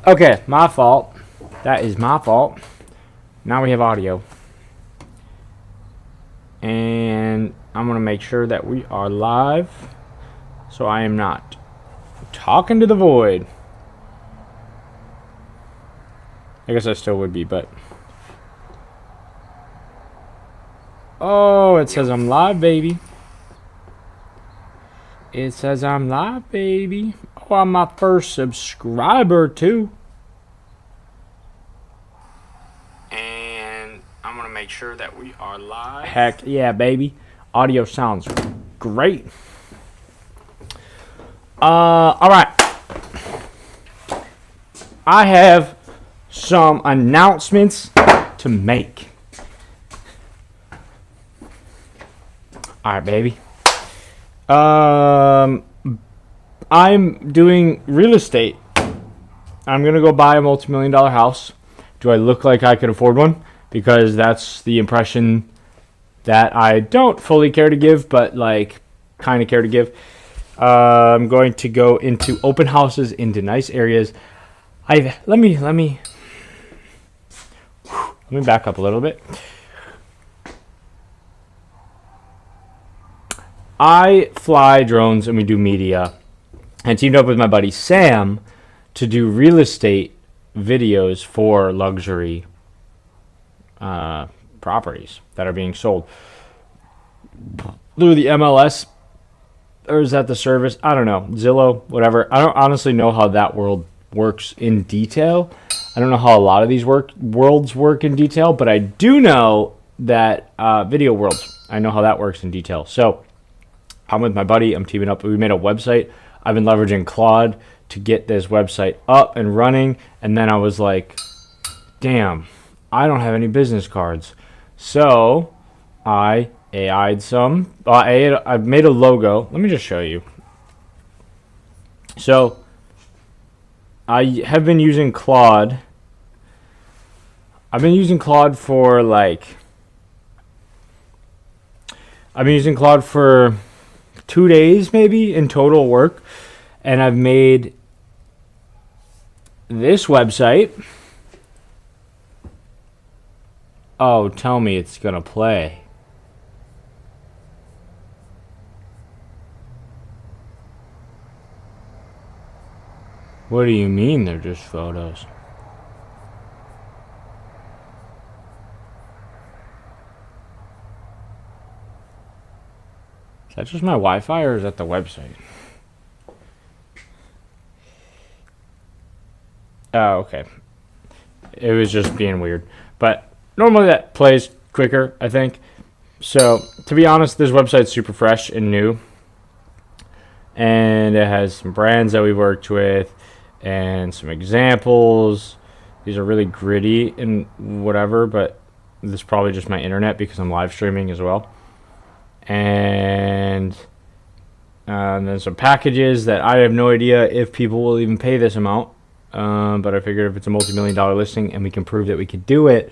Okay, my fault. That is my fault. Now we have audio. And I'm going to make sure that we are live. So I am not talking to the void. I guess I still would be, but... Oh, it says I'm live, baby. It says I'm live, baby. Oh, I'm my first subscriber, too. And I'm going to make sure that we are live. Heck yeah, baby. Audio sounds great. All right. I have some announcements to make. All right, baby. I'm doing real estate. I'm going to go buy a multi-million-dollar house. Do I look like I could afford one? Because that's the impression that I don't fully care to give, but like kind of care to give. I'm going to go into open houses into nice areas. Let me back up a little bit. I fly drones and we do media. I teamed up with my buddy Sam to do real estate videos for luxury properties that are being sold through the MLS. Or is that the service? I don't know. Zillow, whatever. I don't honestly know how that world works in detail. I don't know how a lot of these worlds work in detail, but I do know that video worlds, I know how that works in detail. So I'm with my buddy. I'm teaming up. We made a website. I've been leveraging Claude to get this website up and running. And then I was like, damn, I don't have any business cards. So I AI'd some. I've made a logo. Let me just show you. So I have been using Claude. I've been using Claude for 2 days maybe in total work, and I've made this website. Oh, tell me it's gonna play. What do you mean they're just photos? Is that just my Wi-Fi or is that the website? Oh, okay. It was just being weird. But normally that plays quicker, I think. So, to be honest, this website's super fresh and new. And it has some brands that we worked with and some examples. These are really gritty and whatever, but this is probably just my internet because I'm live streaming as well. And then some packages that I have no idea if people will even pay this amount. But I figured if it's a multi-million-dollar listing and we can prove that we could do it,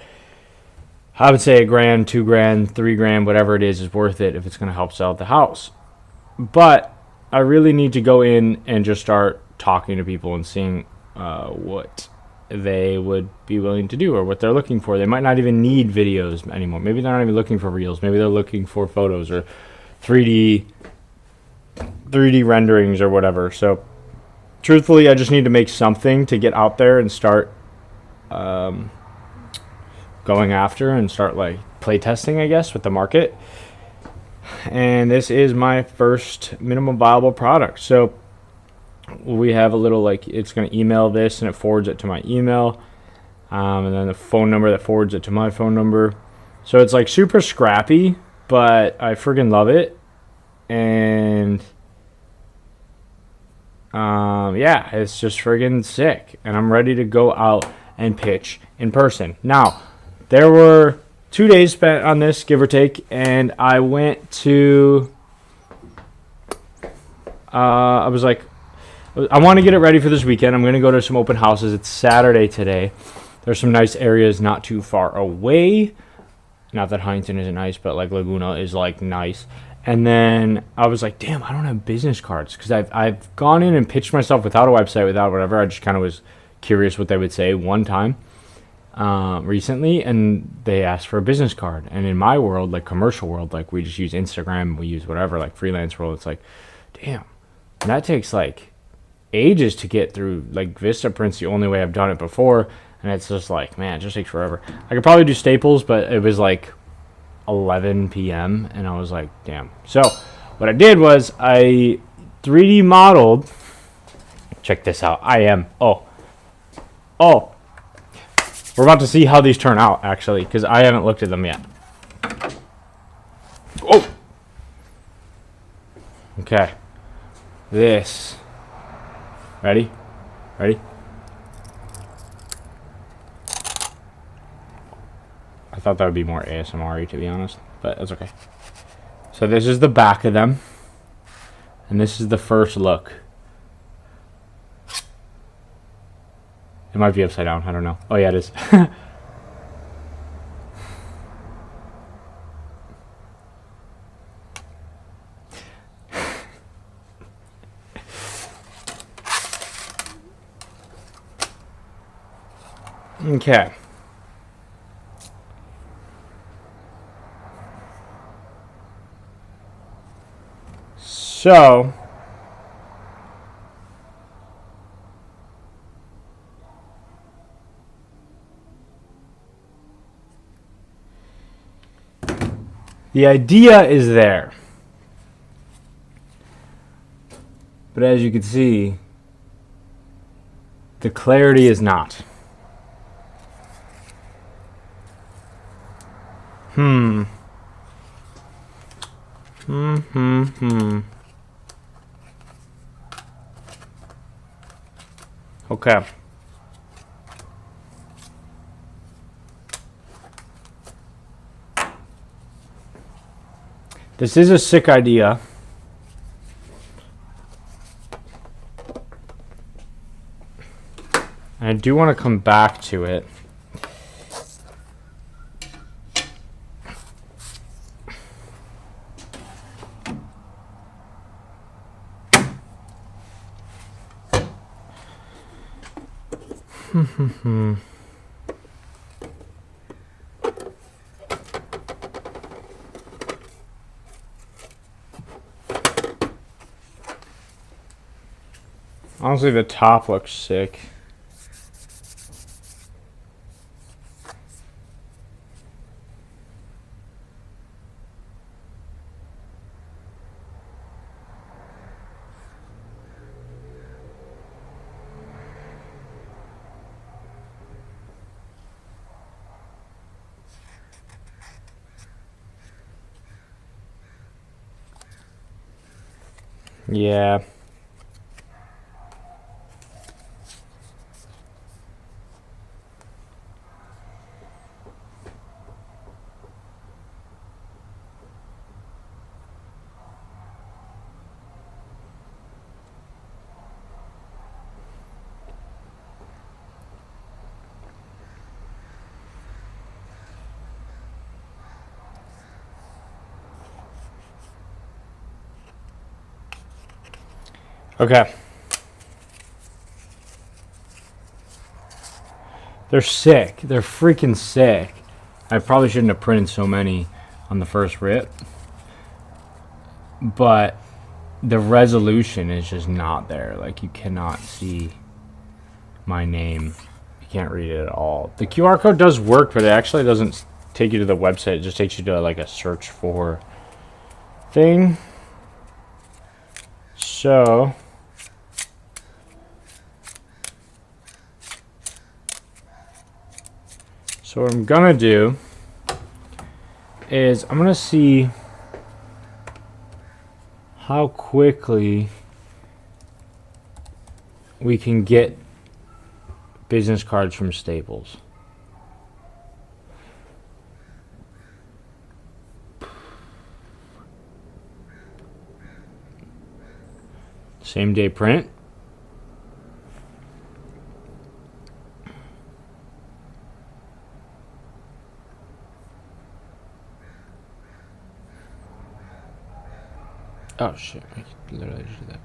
I would say $1,000, $2,000, $3,000, whatever it is worth it if it's going to help sell the house. But I really need to go in and just start talking to people and seeing what they would be willing to do or what they're looking for. They might not even need videos anymore. Maybe they're not even looking for reels. Maybe they're looking for photos or 3D renderings or whatever. So truthfully, I just need to make something to get out there and start going after and start play testing, I guess, with the market. And this is my first minimum viable product. So we have a little it's going to email this and it forwards it to my email, and then the phone number that forwards it to my phone number. So it's super scrappy, but I friggin' love it. And yeah, it's just friggin' sick, and I'm ready to go out and pitch in person. Now, there were 2 days spent on this, give or take, and I went to I was like, I want to get it ready for this weekend. I'm going to go to some open houses. It's Saturday today. There's some nice areas not too far away. Not that Huntington isn't nice, but Laguna is nice. And then I was like, damn, I don't have business cards because I've gone in and pitched myself without a website, without whatever. I just kind of was curious what they would say one time recently, and they asked for a business card. And in my world, like commercial world, like we just use Instagram, we use whatever, like freelance world, it's like, damn, that takes like ages to get through. Like Vistaprint's the only way I've done it before, and it's just like, man, it just takes forever. I could probably do Staples, but it was like 11 p.m. and I was like, damn. So what I did was I 3D modeled. Check this out. We're about to see how these turn out, actually, because I haven't looked at them yet. Oh! Okay. This. Ready? Ready? I thought that would be more ASMR-y, to be honest, but that's okay. So this is the back of them, and this is the first look. It might be upside down. I don't know. Oh, yeah, it is. Okay. So the idea is there, but as you can see, the clarity is not. Okay. This is a sick idea. I do want to come back to it. Honestly, the top looks sick. Yeah. Okay. They're sick. They're freaking sick. I probably shouldn't have printed so many on the first rip, but the resolution is just not there. Like, you cannot see my name. You can't read it at all. The QR code does work, but it actually doesn't take you to the website. It just takes you to like a search for thing. So what I'm gonna do is I'm gonna see how quickly we can get business cards from Staples. Same day print. Oh shit, I could literally just do that.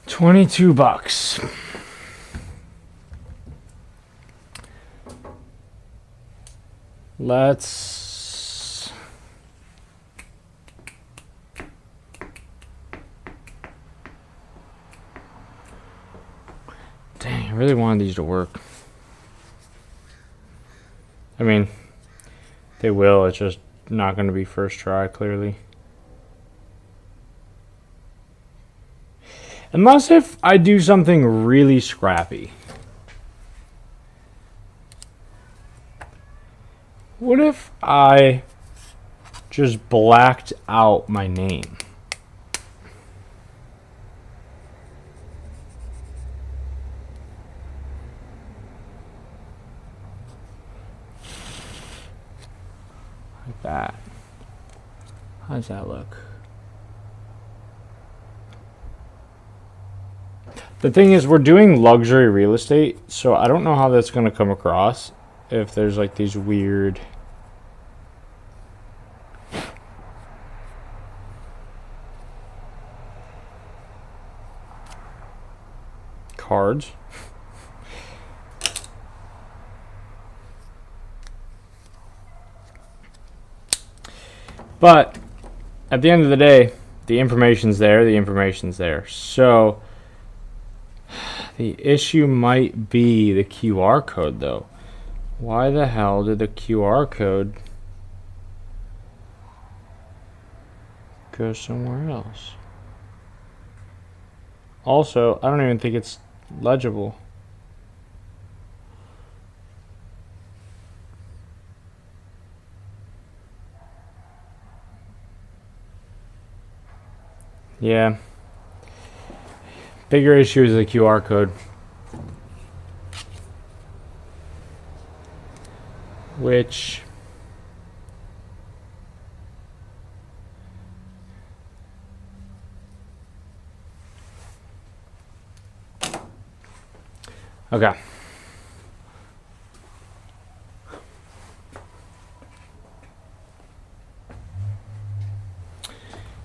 $22. Let's dang, I really wanted these to work. I mean, they will, it's just not going to be first try, clearly. Unless if I do something really scrappy. What if I just blacked out my name? Like that. How does that look? The thing is, we're doing luxury real estate, so I don't know how that's going to come across if there's like these weird cards. But at the end of the day, the information's there, the information's there. So the issue might be the QR code, though. Why the hell did the QR code go somewhere else? Also, I don't even think it's legible. Yeah. Bigger issue is the QR code. Which okay.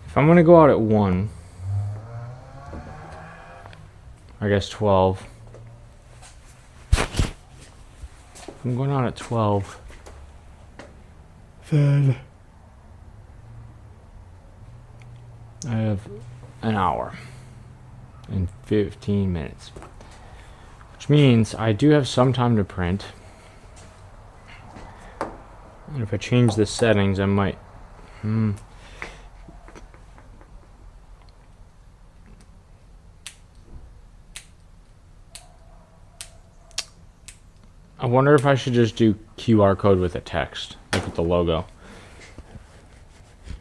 If I'm gonna go out at 1, I guess 12. I'm going out at 12. Then I have an hour and 15 minutes. Which means I do have some time to print. And if I change the settings, I might... I wonder if I should just do QR code with a text, like with the logo.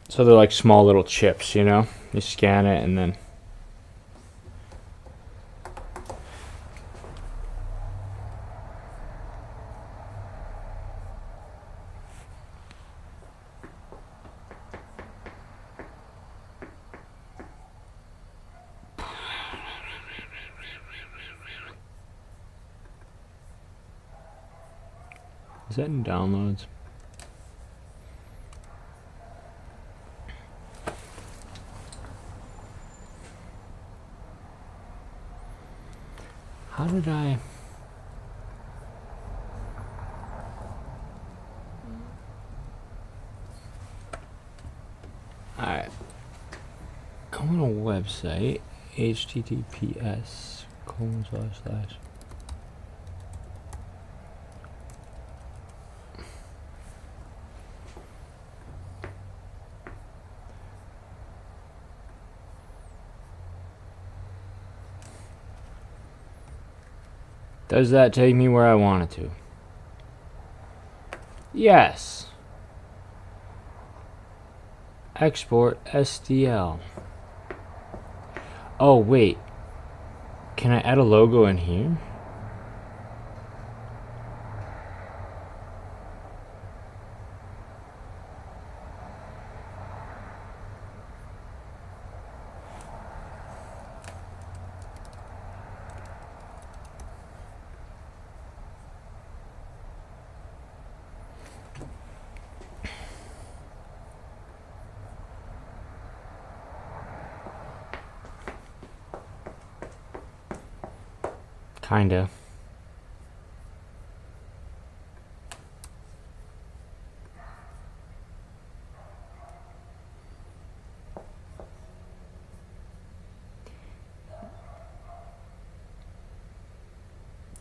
So they're like small little chips, you know? You scan it and then... Is that in downloads? How did I... Alright. Go on a website, https:// Does that take me where I want it to? Yes. Export SDL. Oh, wait. Can I add a logo in here? Kinda.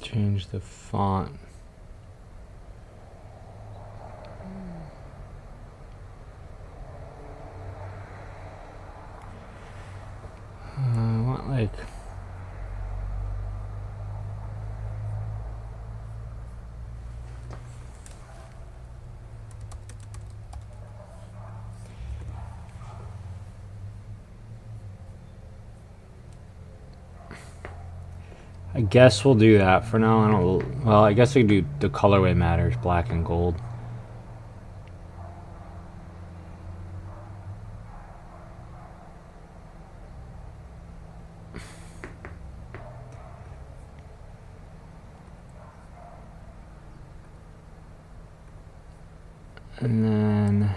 Change the font. I want like I guess we'll do that for now. I don't. Well, I guess we can do the colorway matters, black and gold. And then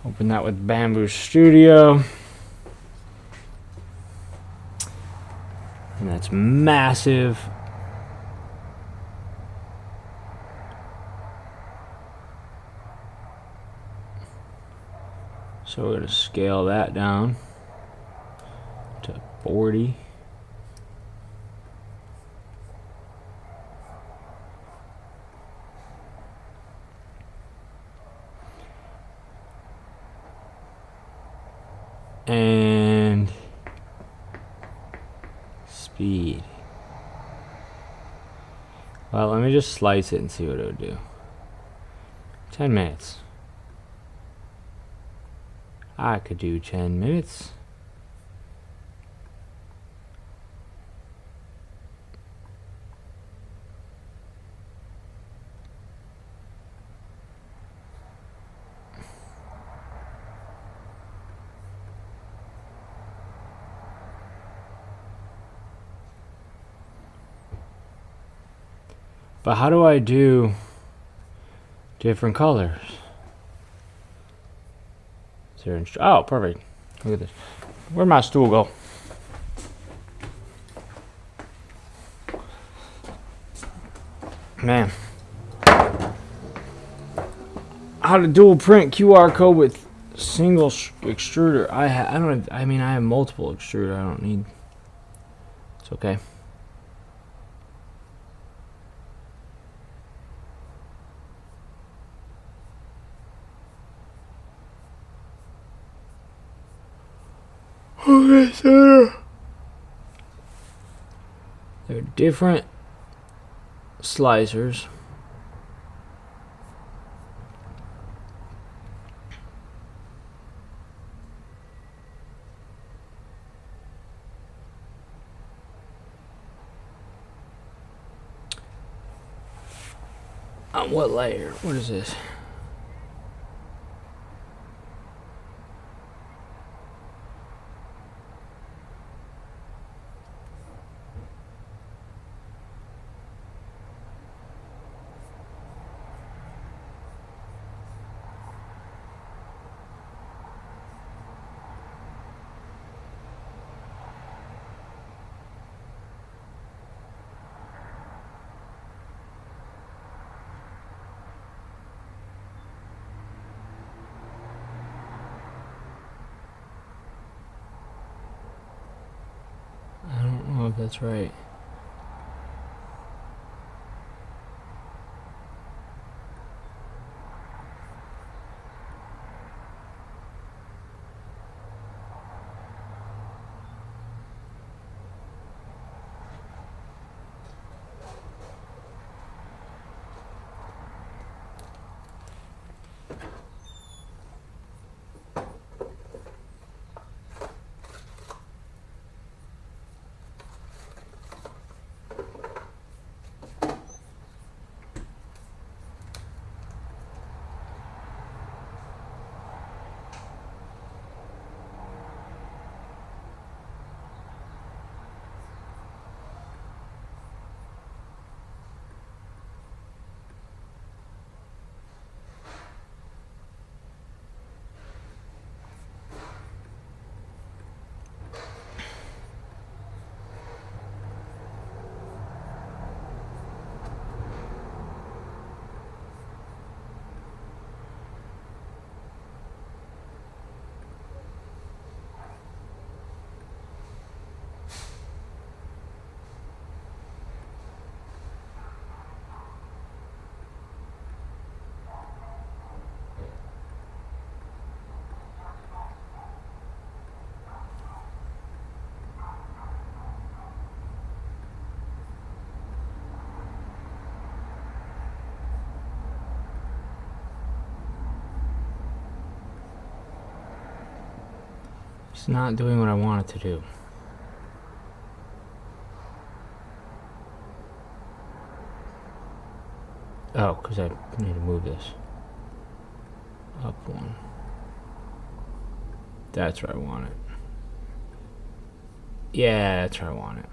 open that with Bamboo Studio. And that's massive. So we're going to scale that down to 40. And speed. Well, let me just slice it and see what it would do. 10 minutes. I could do 10 minutes. But how do I do different colors? Is there oh, perfect. Look at this. Where'd my stool go? Man. How to dual print QR code with single extruder. I have multiple extruder. I don't need. It's okay. Okay, so they're different slicers. On what layer? What is this? I don't know if that's right. It's not doing what I want it to do. Oh, because I need to move this up one. That's where I want it. Yeah, that's where I want it.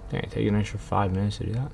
Dang, it take an extra 5 minutes to do that.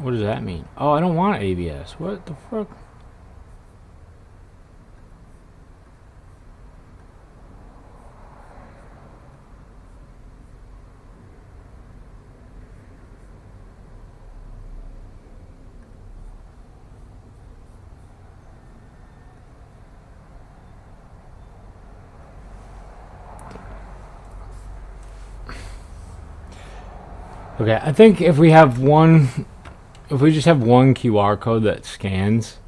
What does that mean? Oh, I don't want ABS. What the fuck? Okay, I think if we have one, if we just have one QR code that scans,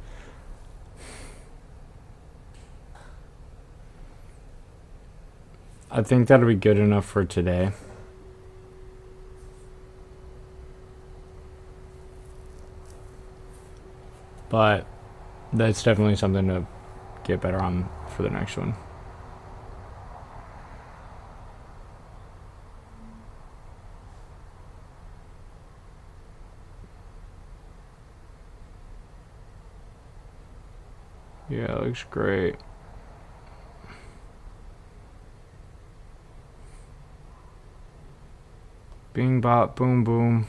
I think that'll be good enough for today. But that's definitely something to get better on for the next one. Yeah, it looks great. Bing bop boom boom.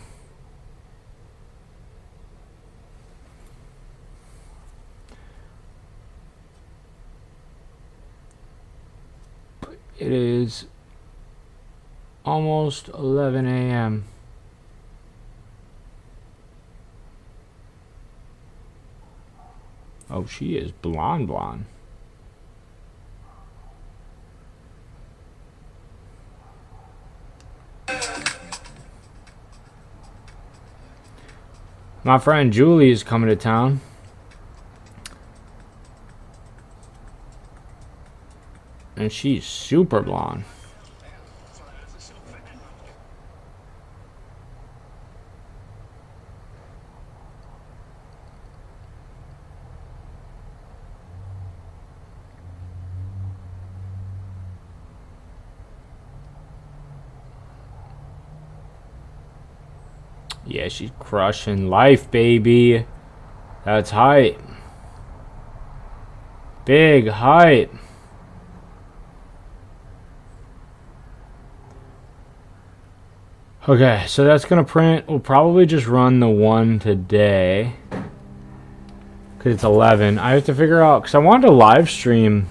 It is almost 11 a.m. Oh, she is blonde. My friend Julie is coming to town. And she's super blonde. Yeah, she's crushing life, baby. That's height. Big height. Okay, so that's gonna print. We'll probably just run the one today because it's 11. I have to figure out, because I wanted to live stream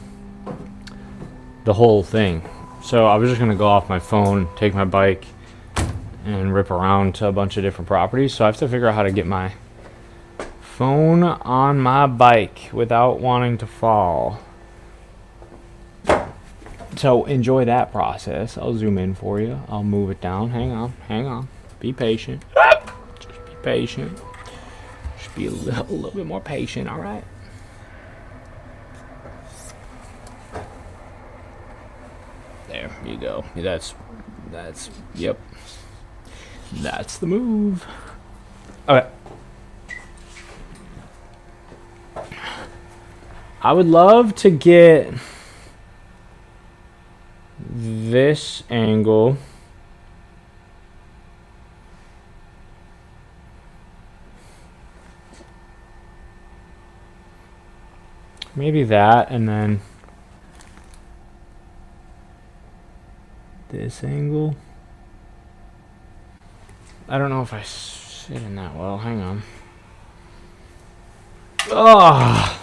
the whole thing. So I was just gonna go off my phone, take my bike, and rip around to a bunch of different properties. So I have to figure out how to get my phone on my bike without wanting to fall. So enjoy that process. I'll zoom in for you. I'll move it down. Hang on. Be patient. Just be patient. Just be a little bit more patient, all right? There you go. That's yep. That's the move. Okay. I would love to get this angle. Maybe that, and then this angle. I don't know if I sit in that well. Hang on. Oh!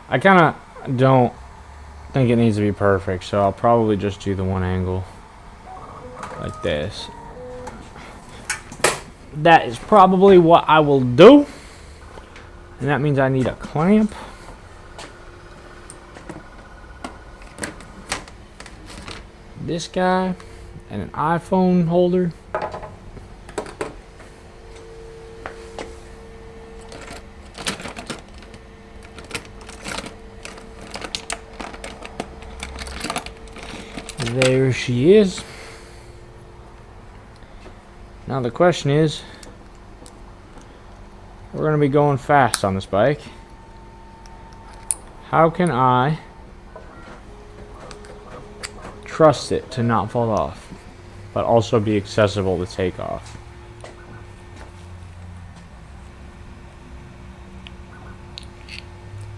I kind of don't think it needs to be perfect, so I'll probably just do the one angle like this. That is probably what I will do, and that means I need a clamp. This guy and an iPhone holder. There she is. Now the question is, we're going to be going fast on this bike. How can I trust it to not fall off, but also be accessible to take off?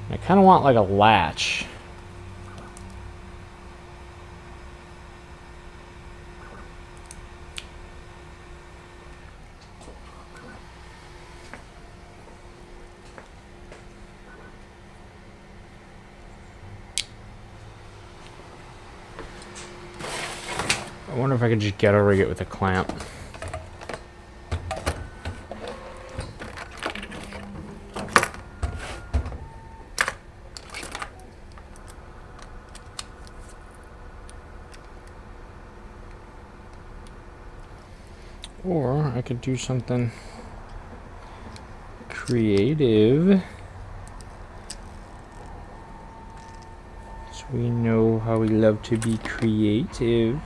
I kind of want like a latch. I wonder if I could just ghetto rig it with a clamp. Or I could do something creative. So we know how we love to be creative.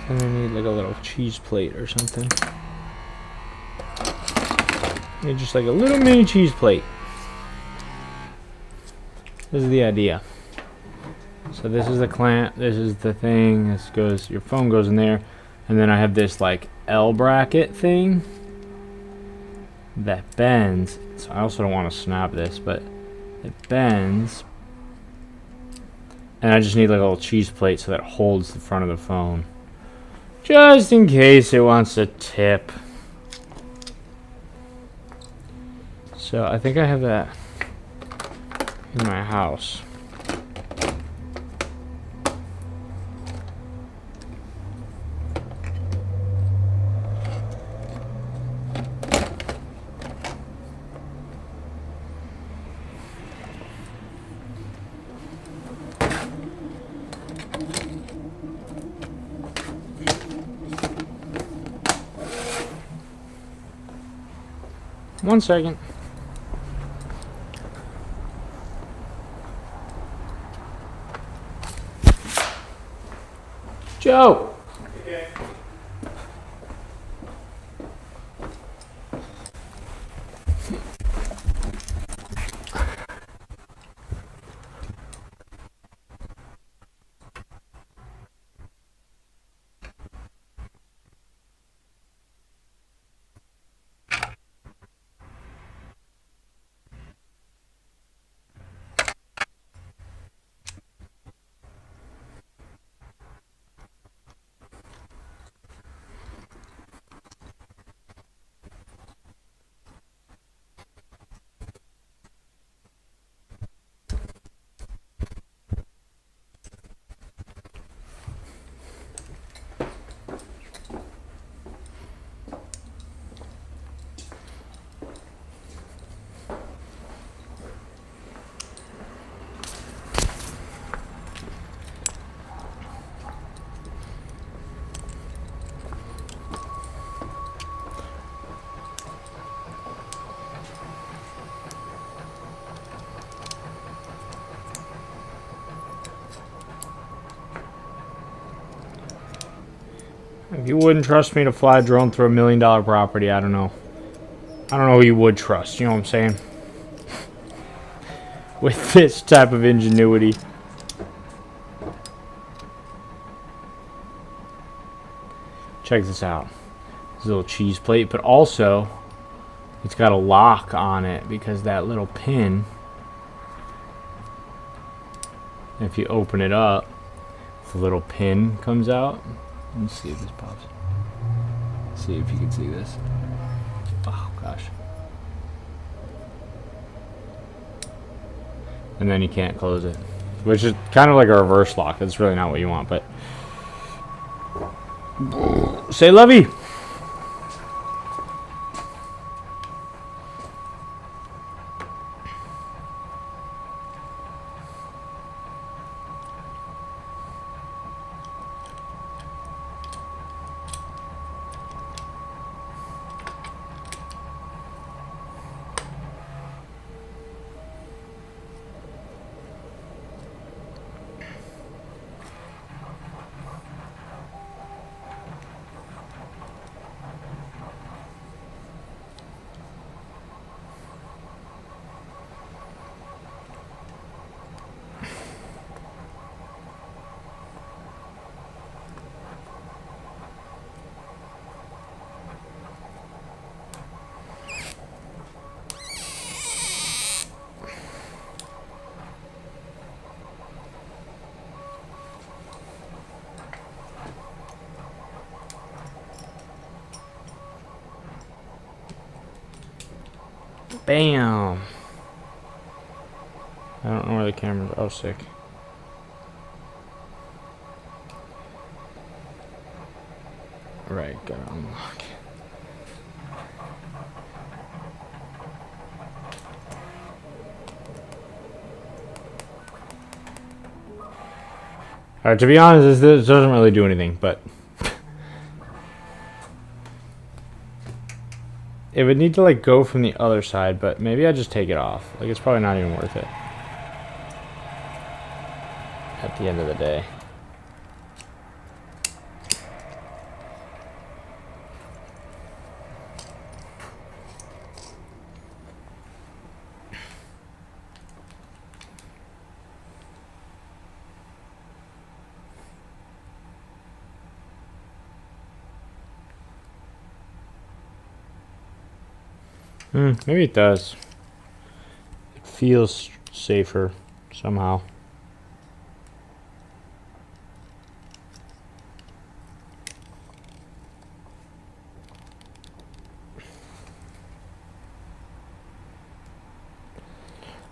And I need like a little cheese plate or something. Need just like a little mini cheese plate. This is the idea. So this is the clamp, this is the thing, this goes, your phone goes in there, and then I have this like L bracket thing that bends. So I also don't want to snap this, but it bends. And I just need like a little cheese plate so that holds the front of the phone. Just in case it wants to tip. So I think I have that in my house. One second. Joe! Okay. If you wouldn't trust me to fly a drone through $1 million property, I don't know. I don't know who you would trust, you know what I'm saying? With this type of ingenuity. Check this out. This little cheese plate, but also it's got a lock on it because that little pin, if you open it up, the little pin comes out. Let's see if this pops. See if you can see this. Oh gosh. And then you can't close it, which is kind of like a reverse lock. That's really not what you want, but say lovey. Bam! I don't know where the camera's. Oh, sick. Right, gotta unlock. Alright, to be honest, this doesn't really do anything, but it would need to like go from the other side, but maybe I just take it off. Like, it's probably not even worth it at the end of the day. Maybe it does. It feels safer somehow.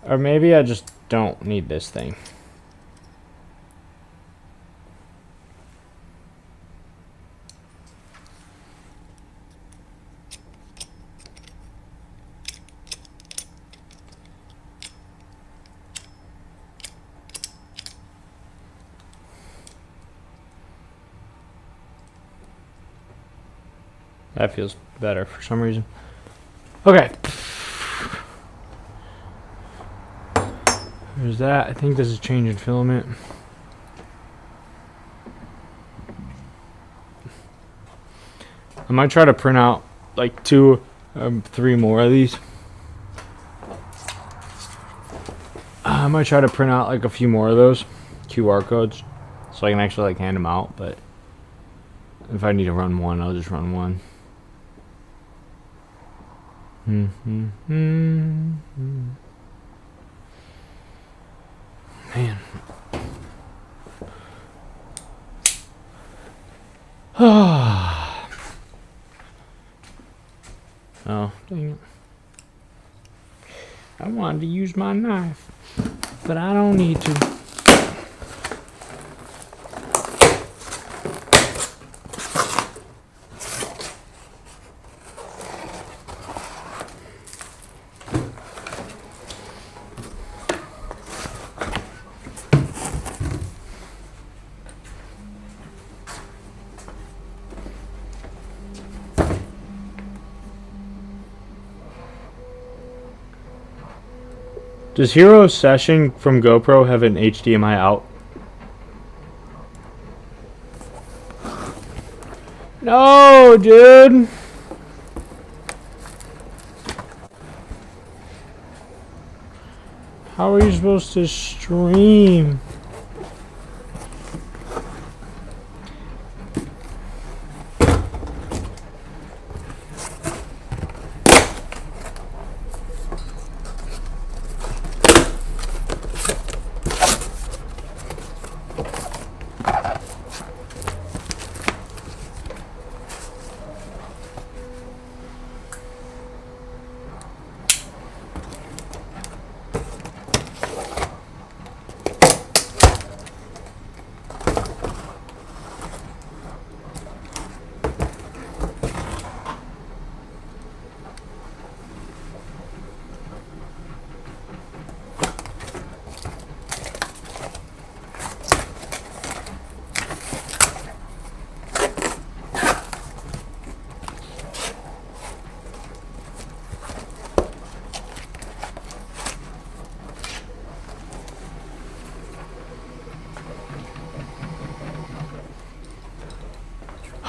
Or maybe I just don't need this thing. That feels better for some reason. Okay. There's that. I think this is changing filament. I might try to print out like 2, 3 more of these. I might try to print out like a few more of those QR codes so I can actually like hand them out, but if I need to run one, I'll just run one. Man. Oh, dang it. I wanted to use my knife, but I don't need to. Does Hero Session from GoPro have an HDMI out? No, dude. How are you supposed to stream?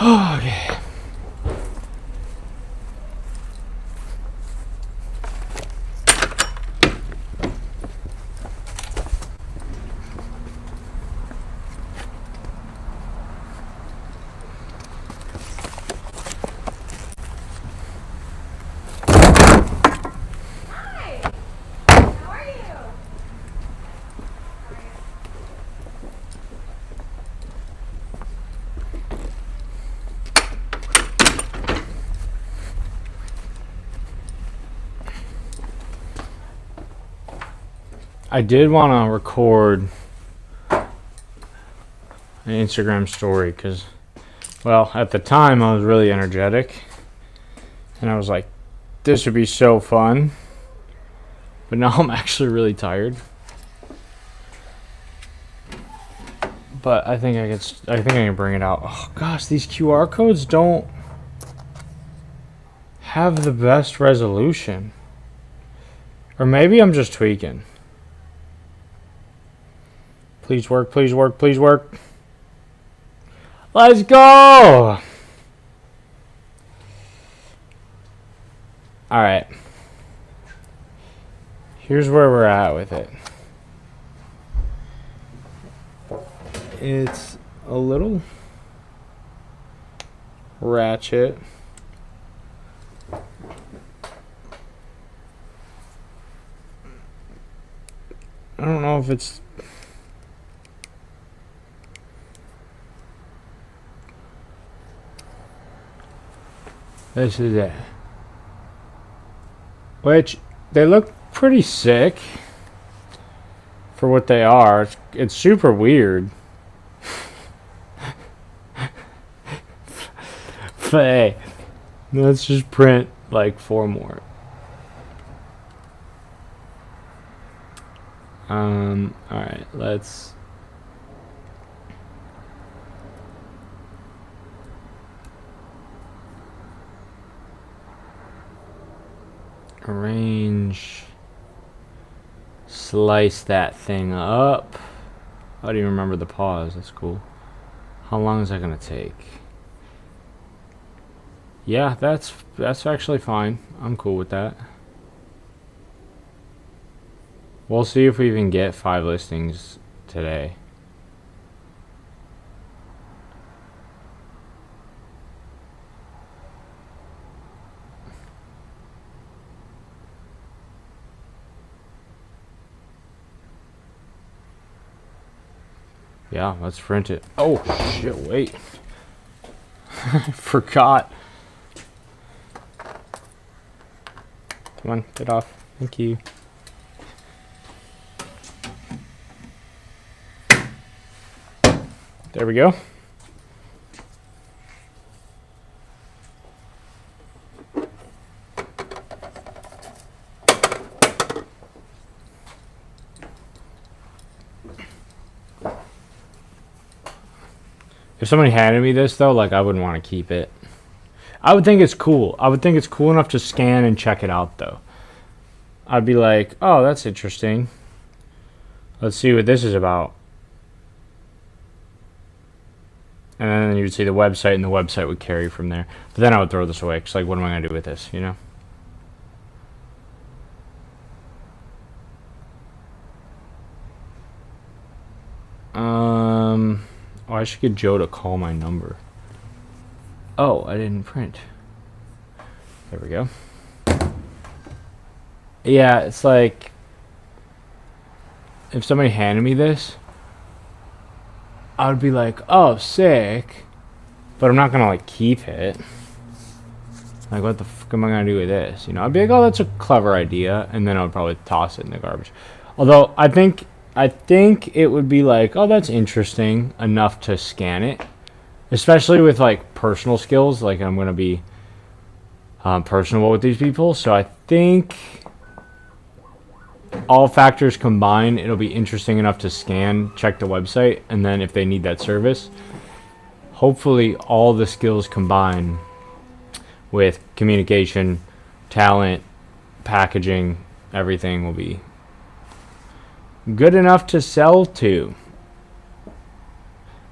Okay. I did want to record an Instagram story because, well, at the time I was really energetic and I was like, this would be so fun. But now I'm actually really tired. But I think I can bring it out. Oh gosh, these QR codes don't have the best resolution. Or maybe I'm just tweaking. Please work, please work, please work. Let's go! Alright. Here's where we're at with it. It's a little ratchet. I don't know if it's... This is it. Which, they look pretty sick for what they are. It's super weird. But hey, let's just print like 4 more. Alright, let's... arrange, slice that thing up. I don't even remember the pause. That's cool. How long is that gonna take? Yeah, that's actually fine. I'm cool with that. We'll see if we even get 5 listings today. Yeah, let's print it. Oh shit, wait. I forgot. Come on, get off. Thank you. There we go. If somebody handed me this, though, like, I wouldn't want to keep it. I would think it's cool. I would think it's cool enough to scan and check it out, though. I'd be like, oh, that's interesting. Let's see what this is about. and then you'd see the website, and the website would carry from there. But then I would throw this away, because, like, what am I going to do with this, you know? Oh, I should get Joe to call my number. Oh, I didn't print. There we go. Yeah, it's like, if somebody handed me this, I would be like, oh, sick. But I'm not going to, like, keep it. Like, what the fuck am I going to do with this? You know, I'd be like, oh, that's a clever idea. And then I would probably toss it in the garbage. Although, I think it would be like, oh, that's interesting enough to scan it. Especially with, like, personal skills. Like, I'm going to be personable with these people. So I think all factors combined, it'll be interesting enough to scan, check the website, and then if they need that service, hopefully all the skills combined with communication, talent, packaging, everything will be good enough to sell to.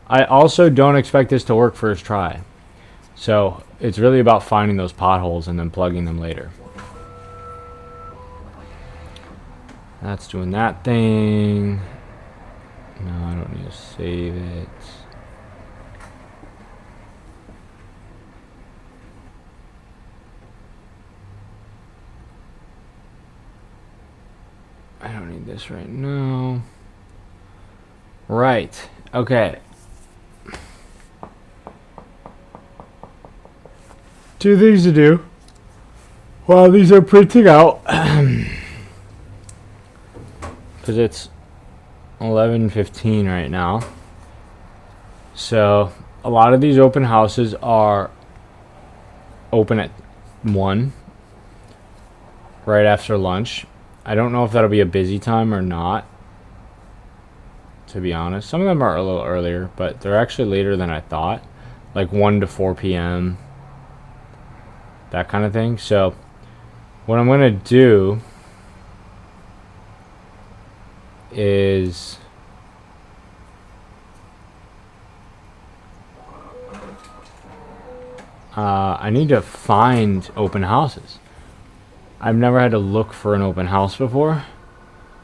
I also don't expect this to work first try. So it's really about finding those potholes and then plugging them later. That's doing that thing. No, I don't need to save it. I don't need this right now. Right. Okay. Two things to do while these are printing out. Because it's 11:15 right now. So a lot of these open houses are open at 1, right after lunch. I don't know if that'll be a busy time or not, to be honest. Some of them are a little earlier, but they're actually later than I thought. Like 1 to 4 p.m. That kind of thing. So what I'm going to do is I need to find open houses. I've never had to look for an open house before,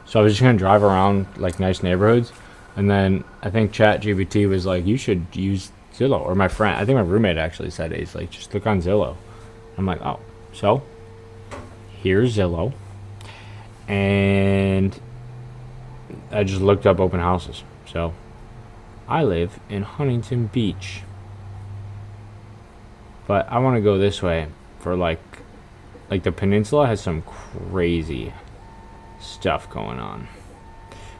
so I was just gonna drive around like nice neighborhoods, and then I think ChatGPT was like, you should use Zillow, or my friend, I think my roommate actually said it. He's like, just look on Zillow. I'm like, oh, so here's Zillow, and I just looked up open houses. So I live in Huntington Beach, but I want to go this way for like the peninsula has some crazy stuff going on,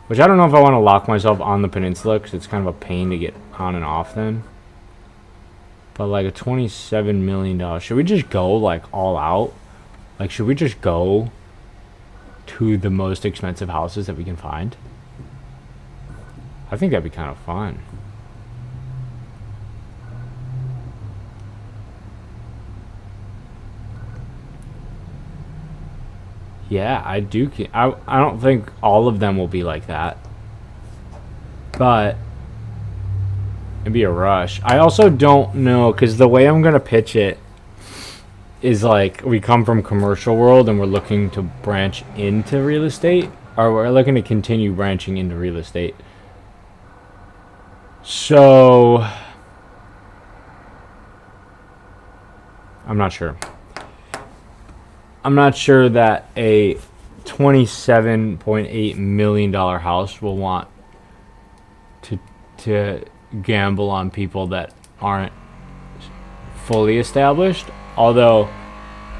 which I don't know if I want to lock myself on the peninsula because it's kind of a pain to get on and off then. But like a $27 million, should we just go like all out? Like, should we just go to the most expensive houses that we can find? I think that'd be kind of fun. Yeah, I do. I don't think all of them will be like that, but it'd be a rush. I also don't know, because the way I'm gonna pitch it is like, we come from commercial world and we're looking to branch into real estate, or we're looking to continue branching into real estate. So I'm not sure. I'm not sure that a $27.8 million house will want to gamble on people that aren't fully established. Although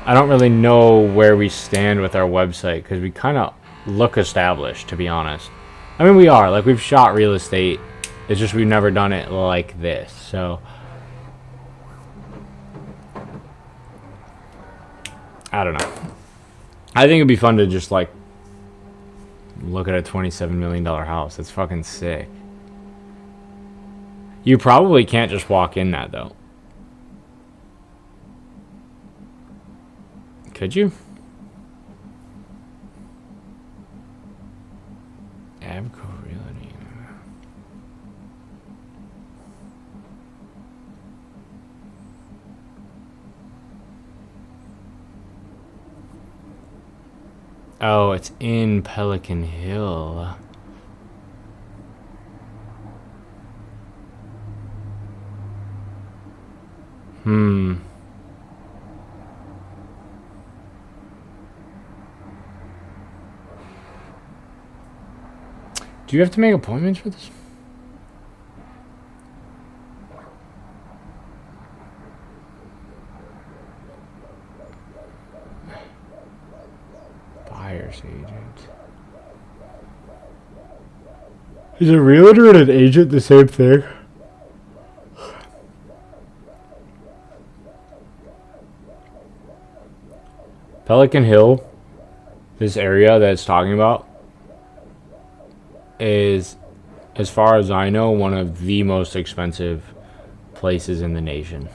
I don't really know where we stand with our website, because we kind of look established, to be honest. I mean, we are. Like, we've shot real estate. It's just we've never done it like this. So I don't know. I think it'd be fun to just like look at a $27 million house. That's fucking sick. You probably can't just walk in that though. Could you? Abco Realty. Oh, it's in Pelican Hill. Hmm. Do you have to make appointments for this? Buyer's agent. Is a realtor and an agent the same thing? Pelican Hill, this area that it's talking about, is, as far as I know, one of the most expensive places in the nation.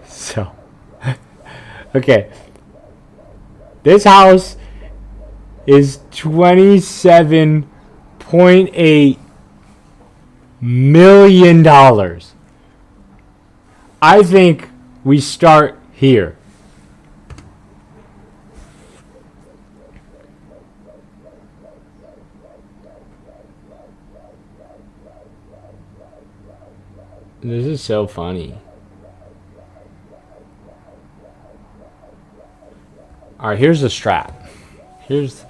So, okay. This house is $27.8 million. I think we start here. This is so funny. All right, here's the strap. Here's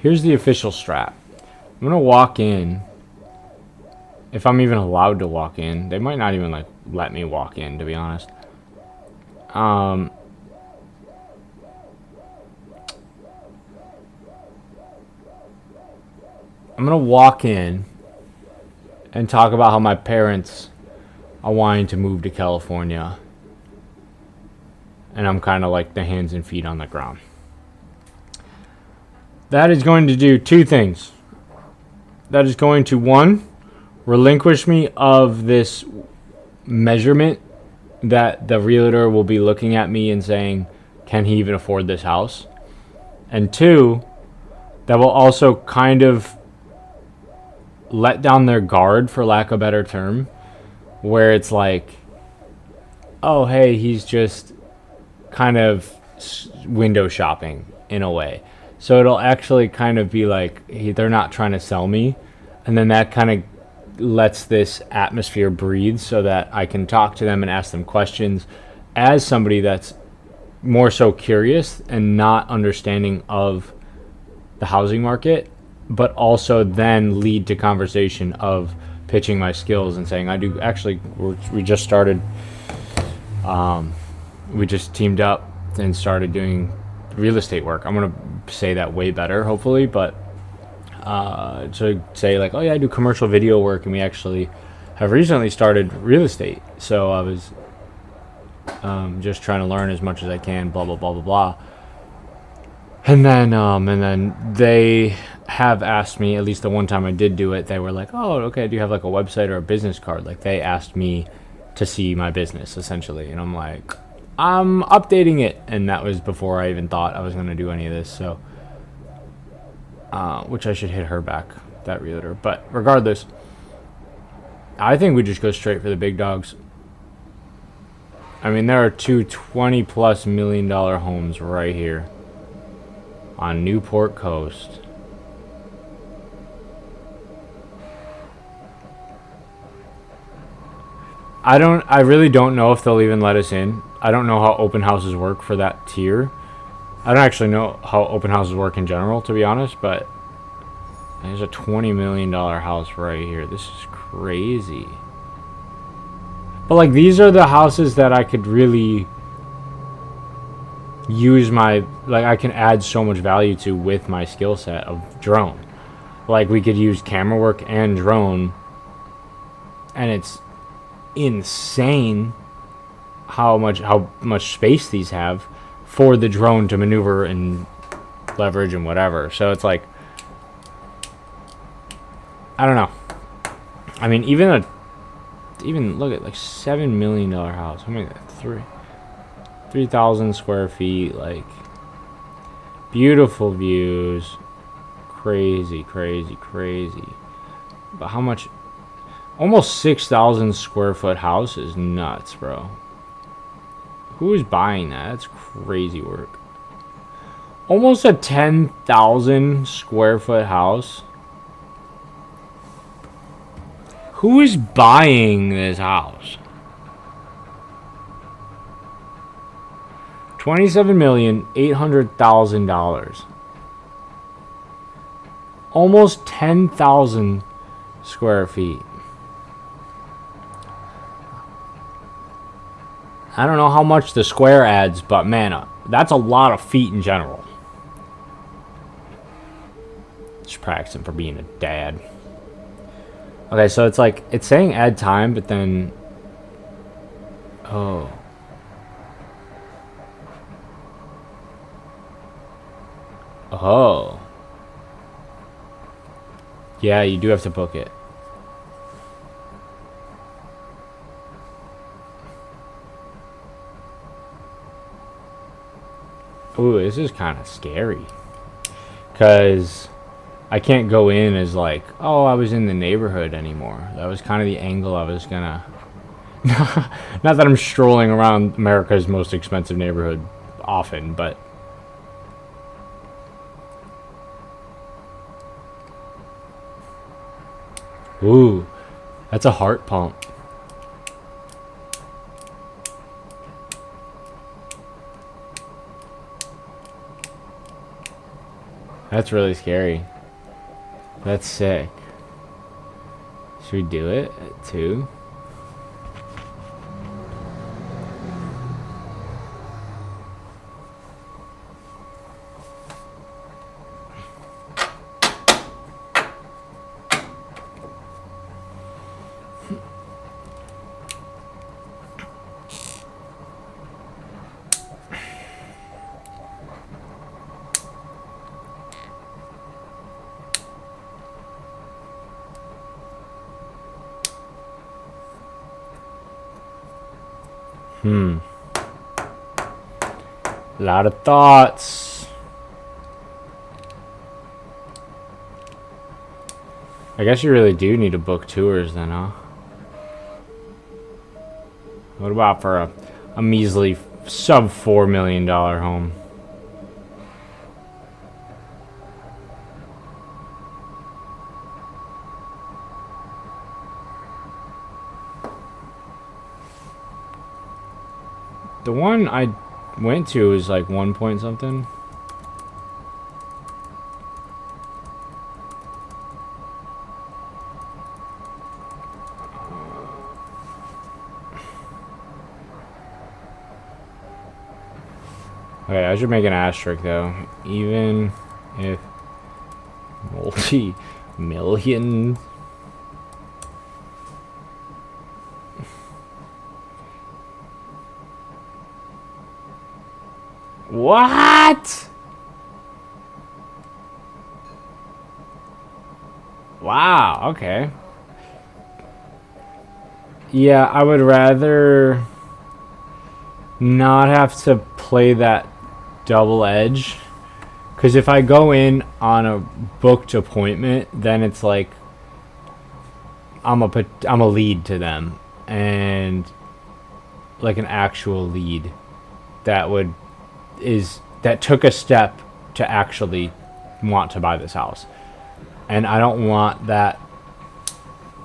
the official strap. I'm gonna walk in. If I'm even allowed to walk in, they might not even like let me walk in, to be honest. I'm gonna walk in and talk about how my parents are wanting to move to California, and I'm kind of like the hands and feet on the ground. That is going to do two things. That is going to, one, relinquish me of this measurement that the realtor will be looking at me and saying, can he even afford this house? And two, that will also kind of let down their guard, for lack of a better term, where it's like, oh, hey, he's just kind of window shopping in a way. So it'll actually kind of be like, they're not trying to sell me. And then that kind of lets this atmosphere breathe so that I can talk to them and ask them questions as somebody that's more so curious and not understanding of the housing market, but also then lead to conversation of pitching my skills and saying, I do actually, we just started, we just teamed up and started doing real estate work. I'm going to say that way better, hopefully, but to say like, oh yeah, I do commercial video work, and we actually have recently started real estate. So I was just trying to learn as much as I can, blah, blah, blah, blah, blah. And then they have asked me, at least the one time I did do it, they were like, oh, okay, do you have like a website or a business card? Like they asked me to see my business essentially. And I'm like, I'm updating it. And that was before I even thought I was going to do any of this. So, which I should hit her back, that realtor. But regardless, I think we just go straight for the big dogs. I mean, there are two $20+ million homes right here on Newport Coast. I really don't know if they'll even let us in. I don't know how open houses work for that tier. I don't actually know how open houses work in general, to be honest, but there's a $20 million house right here. This is crazy. But like, these are the houses that I could really use my, like, I can add so much value to with my skill set of drone. Like, we could use camera work and drone, and it's insane how much space these have for the drone to maneuver and leverage and whatever. So it's like, I don't know. I mean, even look at like $7 million house. How many? 3,000 square feet. Like, beautiful views. Crazy, crazy, crazy. But how much? Almost 6,000 square foot house is nuts, bro. Who is buying that? That's crazy work. Almost a 10,000 square foot house. Who is buying this house? $27,800,000. Almost 10,000 square feet. I don't know how much the square adds, but man, that's a lot of feet in general. Just practicing for being a dad. Okay, so it's like, it's saying add time, but then... Oh. Oh. Yeah, you do have to book it. Ooh, this is kind of scary. Because I can't go in as like, oh, I was in the neighborhood anymore. That was kind of the angle I was gonna... Not that I'm strolling around America's most expensive neighborhood often, but... Ooh, that's a heart pump. That's really scary. That's sick. Should we do it at 2? A lot of thoughts. I guess you really do need to book tours then, huh? What about for a measly sub $4 million home? The one I went to is like 1 point something. Okay, I should make an asterisk though. Even if multi-million. What? Wow, okay. Yeah, I would rather not have to play that double edge. Because if I go in on a booked appointment, then it's like I'm a lead to them. And like an actual lead that took a step to actually want to buy this house. And I don't want that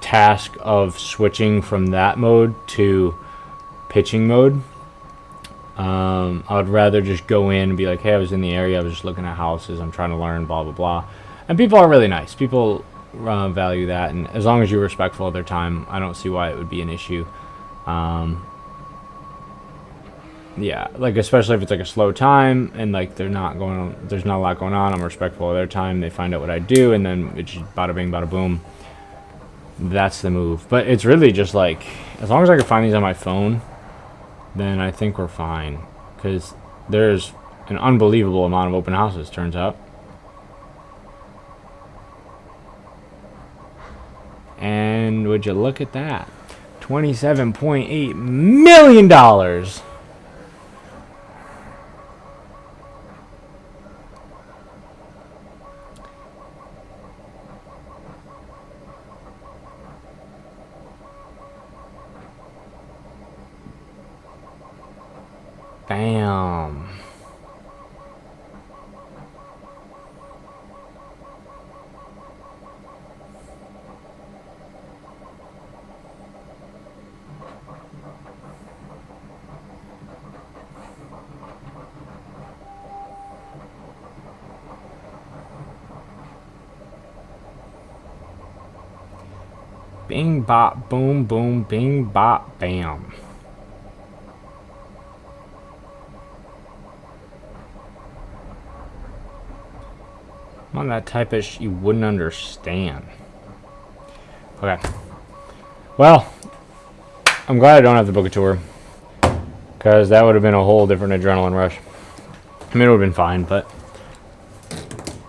task of switching from that mode to pitching mode. I would rather just go in and be like, hey, I was in the area, I was just looking at houses, I'm trying to learn, blah, blah, blah. And people are really nice. People value that. And as long as you're respectful of their time, I don't see why it would be an issue. Yeah, like especially if it's like a slow time and like there's not a lot going on, I'm respectful of their time, they find out what I do, and then it's just bada bing bada boom. That's the move. But it's really just like, as long as I can find these on my phone, then I think we're fine, because there's an unbelievable amount of open houses, turns out. And would you look at that, $27.8 million. Bam. Bing, bop, boom, boom, bing, bop, bam. I'm on that type of you wouldn't understand. Okay. Well, I'm glad I don't have to book a tour, because that would have been a whole different adrenaline rush. I mean, it would have been fine, but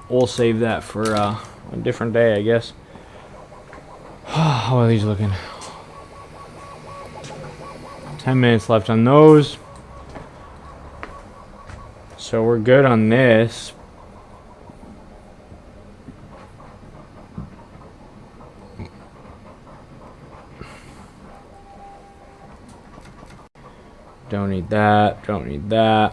we'll save that for a different day, I guess. How are these looking? 10 minutes left on those. So we're good on this. Don't need that. Don't need that.